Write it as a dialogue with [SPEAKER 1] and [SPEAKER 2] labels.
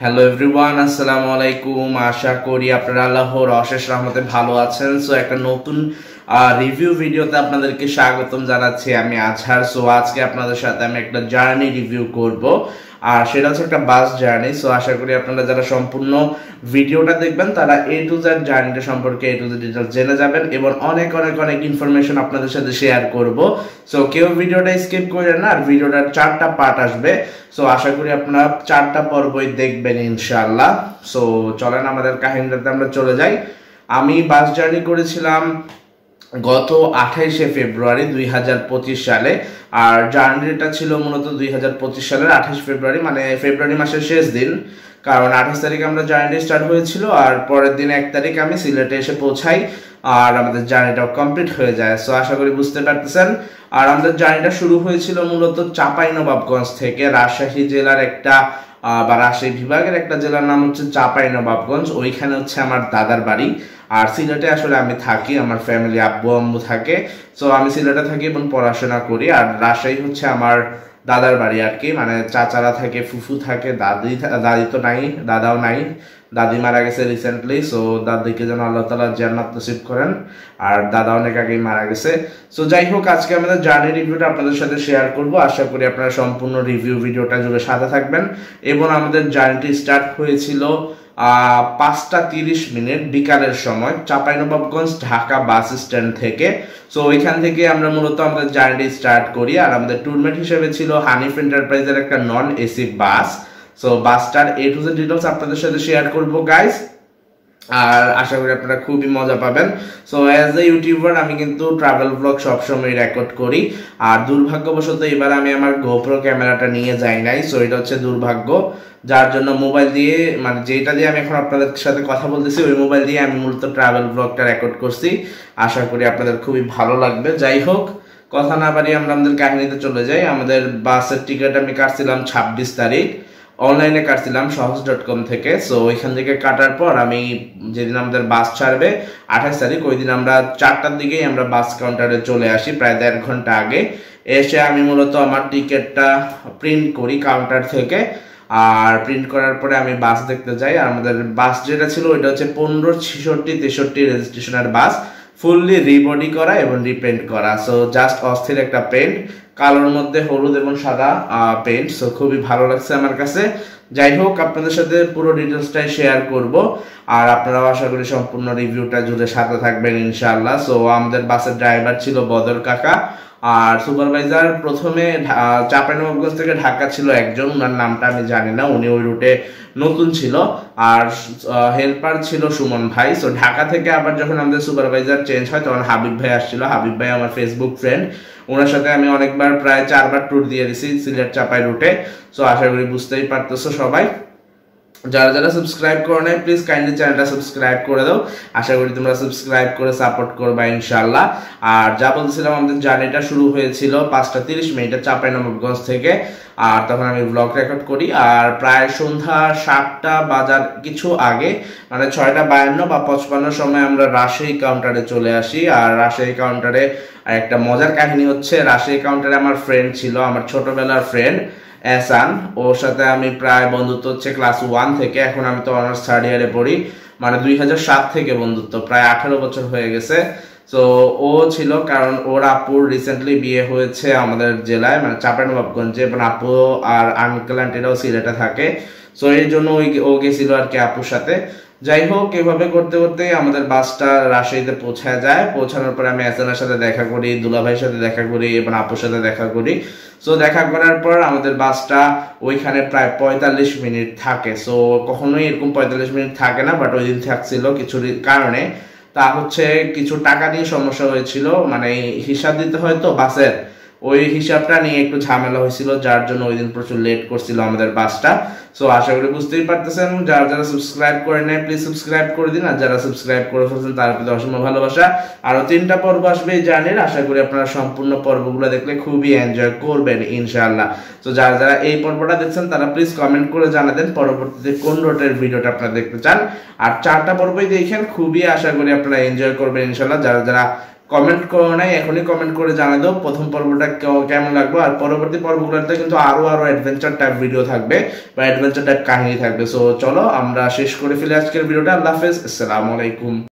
[SPEAKER 1] Hello everyone, আসসালামু আলাইকুম। আশা করি আপনারা আল্লাহর অশেষ রহমতে ভালো আছেন। সো একটা নতুন রিভিউ ভিডিওতে আপনাদেরকে স্বাগতম জানাচ্ছি। আমি আজহার। সো আজকে আপনাদের সাথে আমি একটা জার্নি রিভিউ করব, আর সেটা হচ্ছে একটা বাস জার্নি। সো আশা করি আপনারা যারা সম্পূর্ণ ভিডিওটা দেখবেন তারা এ টু জেড জার্নিটা সম্পর্কে এ টু জেড ডিটেলস জেনে যাবেন এবং অনেক অনেক অনেক ইনফরমেশন আপনাদের সাথে শেয়ার করব। সো কেউ ভিডিওটা স্কিপ করেন না, আর ভিডিওটার 4টা পার্ট আসবে। সো আশা করি আপনারা 4টা পর্বই দেখবেন ইনশাআল্লাহ। সো চলেন আমাদের কাহিনীটাতে আমরা চলে যাই। আমি বাস জার্নি করেছিলাম গত 28শে ফেব্রুয়ারি 2025 সালে, আর জার্নিটা ছিল মূলত 2025 সালের 28 ফেব্রুয়ারি, মানে ফেব্রুয়ারি মাসের শেষ দিন। কারণ 28 তারিখে আমরা জার্নি স্টার্ট হয়েছিল, আর পরের দিন 1 তারিখ আমি সিলেটে এসে পৌঁছাই, আর আমাদের জার্নিটাও কমপ্লিট হয়ে যায়। সো আশা করি বুঝতে পারতেছেন। আর আমাদের জার্নিটা শুরু হয়েছিল মূলত চাঁপাইনবাবগঞ্জ থেকে। রাজশাহী জেলার একটা বা রাজশাহী বিভাগের একটা জেলার নাম হচ্ছে চাঁপাইনবাবগঞ্জ। ওইখানে হচ্ছে আমার দাদার বাড়ি। আর সিলেটে আসলে আমি থাকি, আমার ফ্যামিলি আব্বু আম্মু থাকে। সো আমি সিলেটে থাকি এবং পড়াশোনা করি। আর রাজশাহী হচ্ছে আমার দাদার বাড়ি আর কি, মানে চাচারা থাকে, ফুফু থাকে, দাদি তো নাই, দাদাও নাই, দাদি মারা গেছে রিসেন্টলি। সো দাদিকে যেন আল্লাহ তাআলা জান্নাত নসিব করেন, আর দাদা অনেক আগেই মারা গেছে। সো যাই হোক, আজকে আমাদের জার্নি রিভিউটা আপনাদের সাথে শেয়ার করব। আশা করি আপনারা সম্পূর্ণ রিভিউ ভিডিওটা জুড়ে সাথে থাকবেন। এবং আমাদের জার্নিটি স্টার্ট হয়েছিল 5টা 30 বিকালের সময় চাঁপাইনবাবগঞ্জ ঢাকা বাস স্ট্যান্ড থেকে। সো ওইখান থেকে আমরা মূলত আমাদের জার্নি স্টার্ট করি। আর আমাদের ট্যুরমেট হিসেবে ছিল হানিফ এন্টারপ্রাইজের একটা non AC bus. So বাসটার A to Z details আপনাদের সাথে শেয়ার করবো গাইস, আর আশা করি আপনারা খুবই মজা পাবেন। সো অ্যাজ এ ইউটিউবার আমি কিন্তু ট্রাভেল ব্লগ সবসময় রেকর্ড করি, আর দুর্ভাগ্যবশত এবার আমি আমার গোপ্রো ক্যামেরাটা নিয়ে যাই নাই। সো এটা হচ্ছে দুর্ভাগ্য, যার জন্য মোবাইল দিয়ে, মানে যেটা দিয়ে আমি এখন আপনাদের সাথে কথা বলতেছি, ওই মোবাইল দিয়ে আমি মূলত ট্রাভেল ব্লগটা রেকর্ড করছি। আশা করি আপনাদের খুবই ভালো লাগবে। যাই হোক, কথা না বাড়িয়ে আমরা আমাদের কাহিনীতে চলে যাই। আমাদের বাসের টিকিট আমি কাটছিলাম 26 তারিখ, অনলাইনে কাটছিলাম সহজ.com থেকে। সো ওইখান থেকে কাটার পর আমি যেদিন আমাদের বাস ছাড়বে 28 তারিখ, ওই দিন আমরা 4টার দিকেই আমরা বাস কাউন্টারে চলে আসি, প্রায় 1.5 ঘন্টা আগে। এসে আমি মূলত আমার টিকিটটা প্রিন্ট করি কাউন্টার থেকে, আর প্রিন্ট করার পরে আমি বাস দেখতে যাই। আর আমাদের বাস যেটা ছিল ওইটা হচ্ছে 156663 রেজিস্ট্রেশনের বাস, ফুললি রিবডি করা এবং রিপেন্ট করা। সো জাস্ট অস্থির একটা পেন্ট, কালোর মধ্যে হলুদ এবং সাদা পেন্ট। সো খুবই ভালো লাগছে আমার কাছে। যাই হোক, আপনাদের সাথে পুরো ডিটেলসটাই শেয়ার করব, আর আপনারাও আশা করি সম্পূর্ণ রিভিউটা জুড়ে সাথে থাকবেন ইনশাআল্লাহ। সো আমাদের বাসের ড্রাইভার ছিল বদর কাকা, আর সুপারভাইজার প্রথমে চাঁপাইনবাবগঞ্জ থেকে ঢাকা ছিল একজন, ওনার নামটা আমি জানি না, উনি ওই রুটে নতুন ছিল। আর হেল্পার ছিল সুমন ভাই। সো ঢাকা থেকে আবার যখন আমাদের সুপারভাইজার চেঞ্জ হয় তখন হাবিব ভাই আসছিল। হাবিব ভাই আমার ফেসবুক ফ্রেন্ড, ওনার সাথে আমি অনেকবার, প্রায় 4বার ট্যুর দিয়ে দিছি সিলেট চাঁপাই রুটে। সো আশা করি বুঝতেই পারতেছো সবাই। যারা যারা সাবস্ক্রাইব করে নাই প্লিজ কাইন্ডলি চ্যানেলটা সাবস্ক্রাইব করে দাও। আশা করি তোমরা সাবস্ক্রাইব করে সাপোর্ট করবা ইনশাআল্লাহ। আর যা বলছিলাম, আমাদের জার্নিটা শুরু হয়েছিল 5টা 30 চাঁপাইনবাবগঞ্জ থেকে, আর তখন আমি ব্লগ রেকর্ড করি। আর প্রায় সন্ধ্যা 7টা বাজার কিছু আগে, মানে 6টা 52 বা 55 সময় আমরা রাজশাহী কাউন্টারে চলে আসি। আর রাজশাহী কাউন্টারে একটা মজার কাহিনী হচ্ছে, রাজশাহী কাউন্টারে আমার ফ্রেন্ড ছিল, আমার ছোটবেলার ফ্রেন্ড এহসান। ওর সাথে আমি প্রায় বন্ধুত্ব হচ্ছে ক্লাস 1 থেকে, এখন আমি তো অনার্স 3rd ইয়ারে পড়ি, মানে 2007 থেকে বন্ধুত্ব, প্রায় 18 বছর হয়ে গেছে। তো ও ছিল, কারণ ওর আপুর রিসেন্টলি বিয়ে হয়েছে আমাদের জেলায়, মানে চাঁপাইনবাবগঞ্জে, এবং আপু আর আঙ্কেল আন্টিরাও সিলেটে থাকে। সো এই জন্য ও গেছিল আর কি আপুর সাথে। যাই হোক, এভাবে করতে করতে আমাদের বাসটা রাজশাহীতে পৌঁছায় যায়। পৌঁছানোর পরে আমি এহসানের সাথে দেখা করি, দুলা ভাইয়ের সাথে দেখা করি এবং আপুর সাথে দেখা করি। সো দেখা করার পর আমাদের বাসটা ওইখানে প্রায় 45 মিনিট থাকে। সো কখনোই এরকম 45 মিনিট থাকে না, বাট ওই দিন থাকছিল কিছু কারণে। তা হচ্ছে কিছু টাকা নিয়ে সমস্যা হয়েছিল, মানে হিসাব দিতে হয় তো বাসের, ওই হিসাবটা নিয়ে একটু ঝামেলা হয়েছিল, যার জন্য ওই দিন প্রচুর লেট করছিল আমাদের বাসটা। সো আশা করি বুঝতেই পারতেছেন। যারা যারা সাবস্ক্রাইব করে নেয় প্লিজ সাবস্ক্রাইব করে দিন, আর যারা সাবস্ক্রাইব করে ফেলছেন তার প্রতি অসীম ভালোবাসা। আরো 3টা পর্ব আসবে এই জার্নির, আশা করি আপনারা সম্পূর্ণ পর্বগুলো দেখলে খুবই এনজয় করবেন ইনশাআল্লাহ। তো যারা যারা এই পর্বটা দেখছেন তারা প্লিজ কমেন্ট করে জানাবেন পরবর্তীতে কোন রুটের ভিডিওটা আপনারা দেখতে চান। আর 4টা পর্বই দেখেন, খুবই আশা করি আপনারা এনজয় করবেন ইনশাআল্লাহ। যারা যারা কমেন্ট করো নাই, এখনই কমেন্ট করে জানাই দাও প্রথম পর্বটা কেমন লাগলো। আর পরবর্তী পর্বগুলোতে কিন্তু আরো অ্যাডভেঞ্চার টাইপ ভিডিও থাকবে বা অ্যাডভেঞ্চার টাইপ কাহিনী থাকবে। সো চলো আমরা শেষ করে ফেলি আজকের ভিডিওটা। আল্লাহ হাফেজ, আসসালামু আলাইকুম।